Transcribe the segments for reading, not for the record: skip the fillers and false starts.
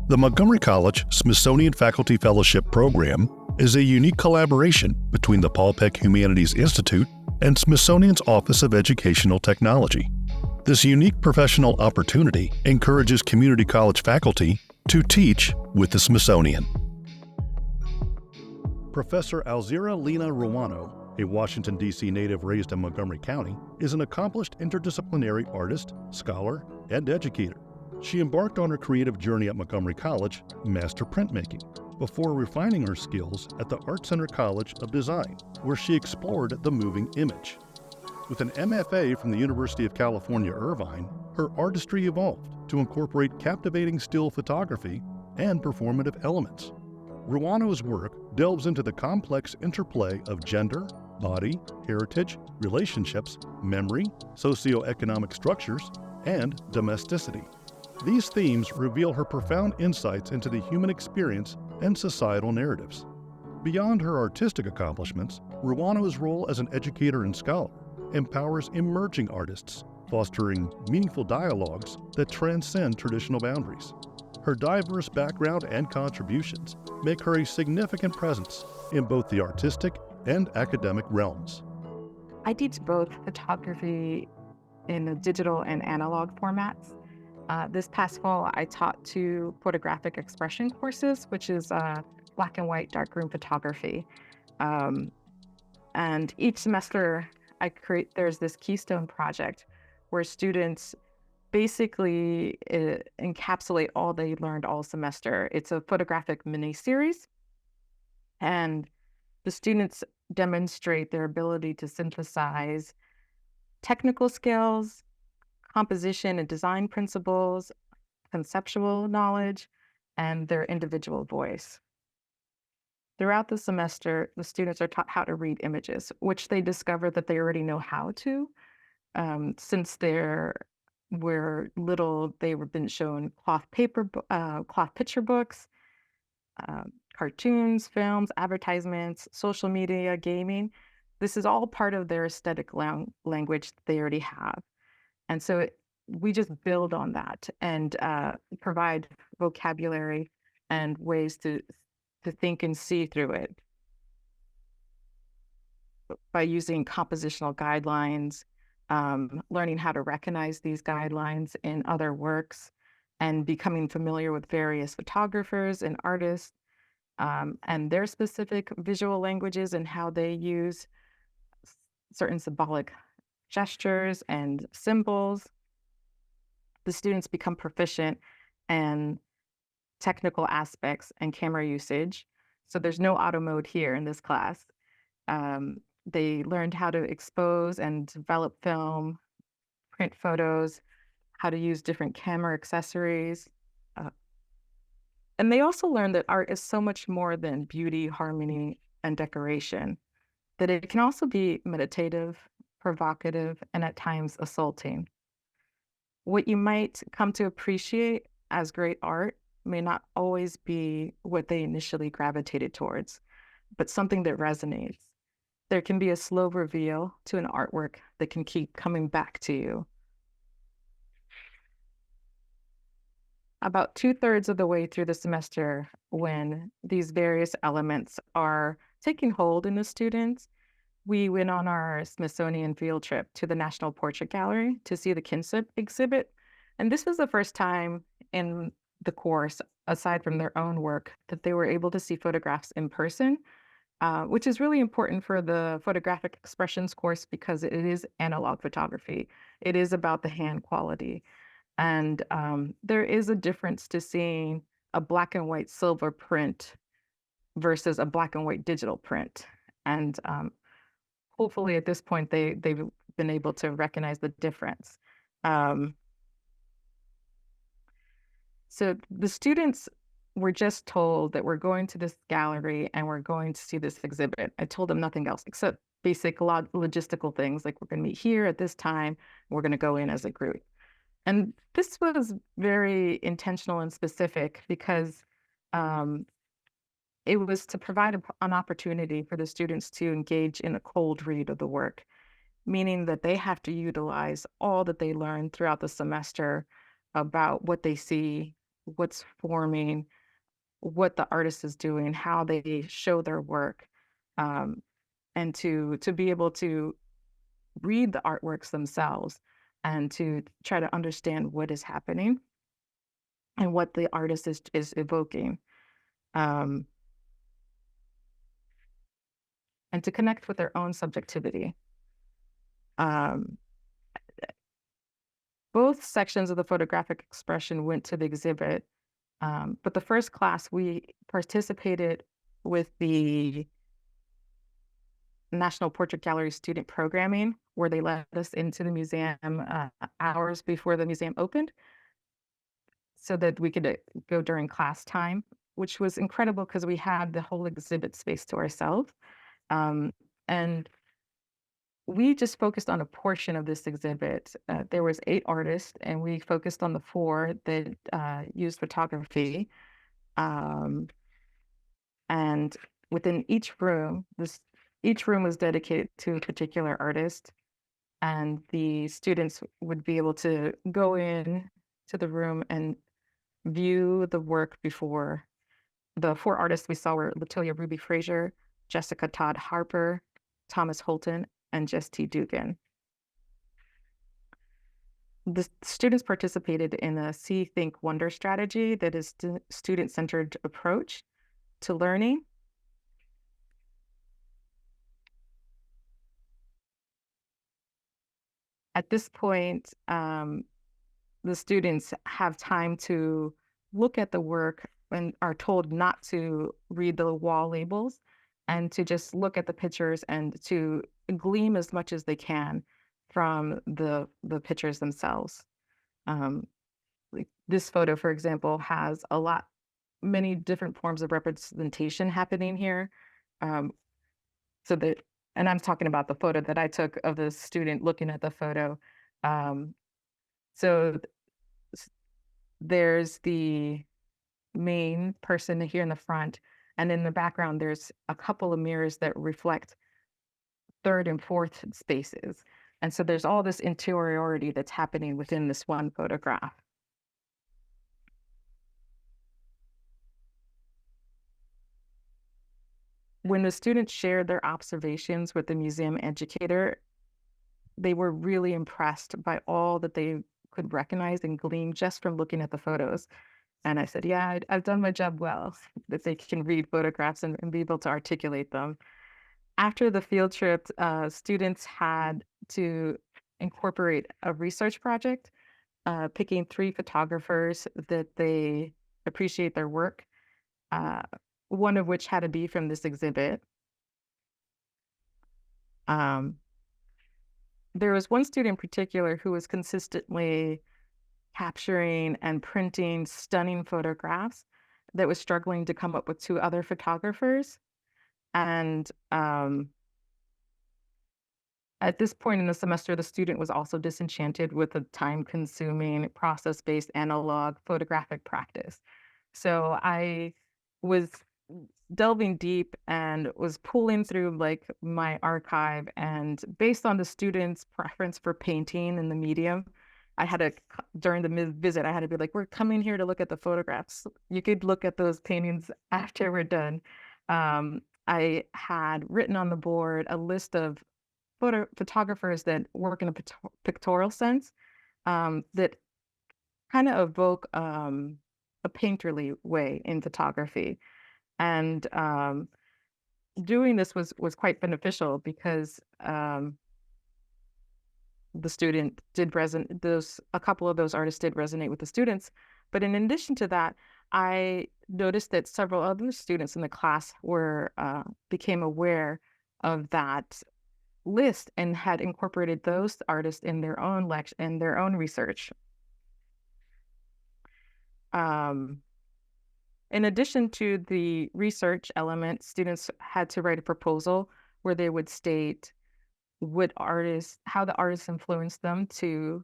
The Montgomery College Smithsonian Faculty Fellowship Program is a unique collaboration between the Paul Peck Humanities Institute and Smithsonian's Office of Educational Technology. This unique professional opportunity encourages community college faculty to teach with the Smithsonian. Professor Alzira Lena Ruano, a Washington, D.C. native raised in Montgomery County, is an accomplished interdisciplinary artist, scholar, and educator. She embarked on her creative journey at Montgomery College, master printmaking, before refining her skills at the Art Center College of Design, where she explored the moving image. With an MFA from the University of California, Irvine, her artistry evolved to incorporate captivating still photography and performative elements. Ruano's work delves into the complex interplay of gender, body, heritage, relationships, memory, socioeconomic structures, and domesticity. These themes reveal her profound insights into the human experience and societal narratives. Beyond her artistic accomplishments, Ruano's role as an educator and scholar empowers emerging artists, fostering meaningful dialogues that transcend traditional boundaries. Her diverse background and contributions make her a significant presence in both the artistic and academic realms. I teach both photography in the digital and analog formats. This past fall, I taught 2 photographic expression courses, which is black and white darkroom photography. And each semester, there's this keystone project where students basically encapsulate all they learned all semester. It's a photographic mini-series, and the students demonstrate their ability to synthesize technical skills, composition and design principles, conceptual knowledge, and their individual voice. Throughout the semester, the students are taught how to read images, which they discover that they already know how to. Since they were little, they were been shown cloth picture books, cartoons, films, advertisements, social media, gaming. This is all part of their aesthetic language that they already have. And so we just build on that and provide vocabulary and ways to think and see through it by using compositional guidelines, learning how to recognize these guidelines in other works, and becoming familiar with various photographers and artists and their specific visual languages and how they use certain symbolic gestures and symbols. The students become proficient in technical aspects and camera usage. So there's no auto mode here in this class. They learned how to expose and develop film, print photos, how to use different camera accessories. And they also learned that art is so much more than beauty, harmony, and decoration, that it can also be meditative, provocative, and at times assaulting. What you might come to appreciate as great art may not always be what they initially gravitated towards, but something that resonates. There can be a slow reveal to an artwork that can keep coming back to you. About 2/3 of the way through the semester, when these various elements are taking hold in the students, we went on our Smithsonian field trip to the National Portrait Gallery to see the Kinship exhibit. And this was the first time in the course, aside from their own work, that they were able to see photographs in person, which is really important for the photographic expressions course because it is analog photography. It is about the hand quality. And there is a difference to seeing a black and white silver print versus a black and white digital print. And hopefully at this point, they've been able to recognize the difference. So the students were just told that we're going to this gallery and we're going to see this exhibit. I told them nothing else except basic logistical things, like we're going to meet here at this time, we're going to go in as a group. And this was very intentional and specific because it was to provide an opportunity for the students to engage in a cold read of the work, meaning that they have to utilize all that they learned throughout the semester about what they see what's forming, what the artist is doing, how they show their work, um, and to be able to read the artworks themselves and to try to understand what is happening and what the artist is evoking, um, and to connect with their own subjectivity. Um, Both sections of the photographic expression went to the exhibit, but the first class we participated with the National Portrait Gallery student programming, where they let us into the museum hours before the museum opened so that we could go during class time, which was incredible because we had the whole exhibit space to ourselves. Um, and we just focused on a portion of this exhibit. There was 8 artists, and we focused on the 4 that used photography. Um, and within each room was dedicated to a particular artist, and the students would be able to go in to the room and view the work before. The 4 artists we saw were Latoya Ruby Frazier, Jessica Todd Harper, Thomas Holton, and Jess T. Dugan. The students participated in a See, Think, Wonder strategy that is student-centered approach to learning. At this point, the students have time to look at the work and are told not to read the wall labels and to just look at the pictures and to glean as much as they can from the pictures themselves. Um, like this photo, for example, has many different forms of representation happening here. Um, so that, and I'm talking about the photo that I took of the student looking at the photo. Um, so s- there's the main person here in the front, and in the background, there's a couple of mirrors that reflect third and fourth spaces. And so there's all this interiority that's happening within this one photograph. When the students shared their observations with the museum educator, they were really impressed by all that they could recognize and glean just from looking at the photos. And I said, yeah, I've done my job well, that they can read photographs and be able to articulate them. After the field trip, students had to incorporate a research project, picking 3 photographers that they appreciate their work, uh, one of which had to be from this exhibit. Um, there was one student in particular who was consistently capturing and printing stunning photographs that was struggling to come up with 2 other photographers. And at this point in the semester, the student was also disenchanted with the time-consuming, process-based analog photographic practice. So I was delving deep and was pulling through like my archive, and based on the student's preference for painting and the medium, I had to during the visit, I had to be like, we're coming here to look at the photographs. You could look at those paintings after we're done. I had written on the board a list of photographers that work in a pictorial sense, that kind of evoke a painterly way in photography. And doing this was quite beneficial because the student did resonate. A couple of those artists did resonate with the students. But in addition to that, I noticed that several other students in the class became aware of that list and had incorporated those artists in their own in their own research. Um, in addition to the research element, students had to write a proposal where they would state how the artist influenced them to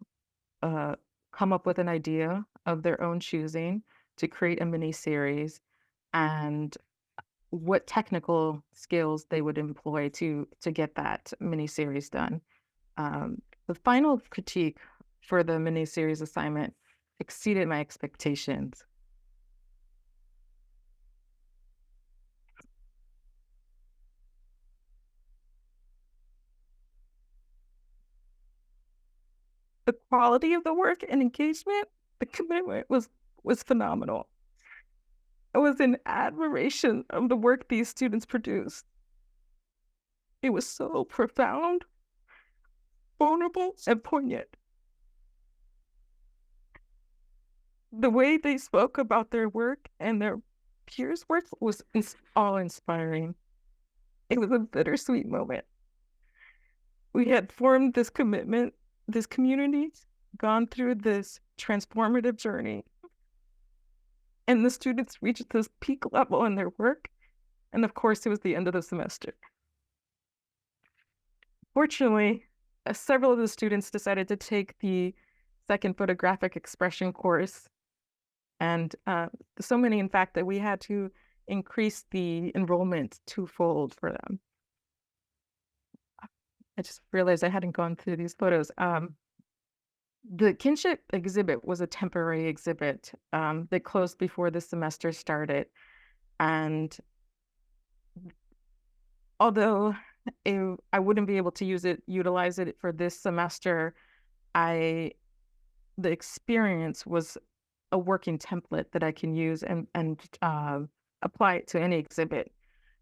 uh, come up with an idea of their own choosing to create a mini series, and what technical skills they would employ to get that mini series done. The final critique for the mini series assignment exceeded my expectations. The quality of the work and engagement, the commitment was phenomenal. I was in admiration of the work these students produced. It was so profound, vulnerable, and poignant. The way they spoke about their work and their peers' work was awe-inspiring. It was a bittersweet moment. We had formed this commitment, this community, gone through this transformative journey, and the students reached this peak level in their work, and of course, it was the end of the semester. Fortunately, several of the students decided to take the second photographic expression course, and so many, in fact, that we had to increase the enrollment twofold for them. I just realized I hadn't gone through these photos. The Kinship exhibit was a temporary exhibit that closed before the semester started. And although I wouldn't be able to utilize it for this semester, the experience was a working template that I can use and apply it to any exhibit.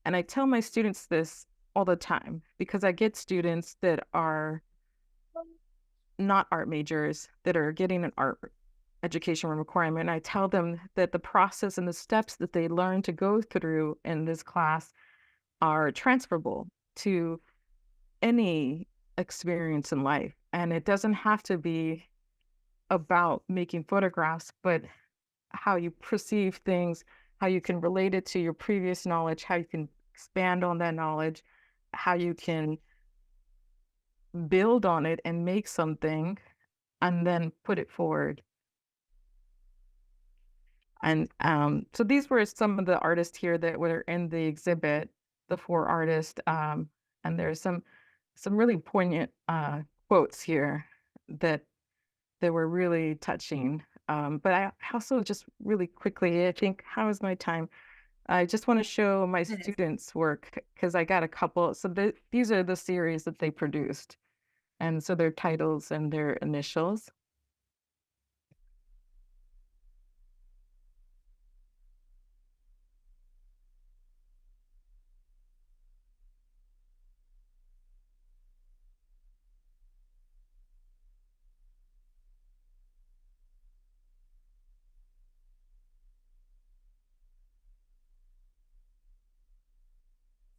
And I tell my students this all the time because I get students that are not art majors that are getting an art education requirement. I tell them that the process and the steps that they learn to go through in this class are transferable to any experience in life. And it doesn't have to be about making photographs, but how you perceive things, how you can relate it to your previous knowledge, how you can expand on that knowledge, how you can build on it and make something and then put it forward. And so these were some of the artists here that were in the exhibit, the 4 artists. And there's some really poignant quotes here that were really touching. But I also just really quickly, I think, how is my time? I just want to show my students' work because I got a couple. So these are the series that they produced. And so their titles and their initials.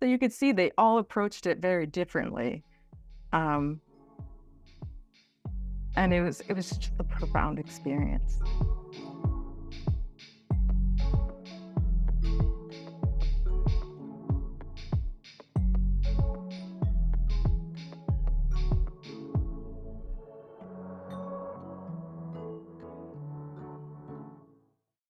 So you could see they all approached it very differently. Um, and it was just a profound experience.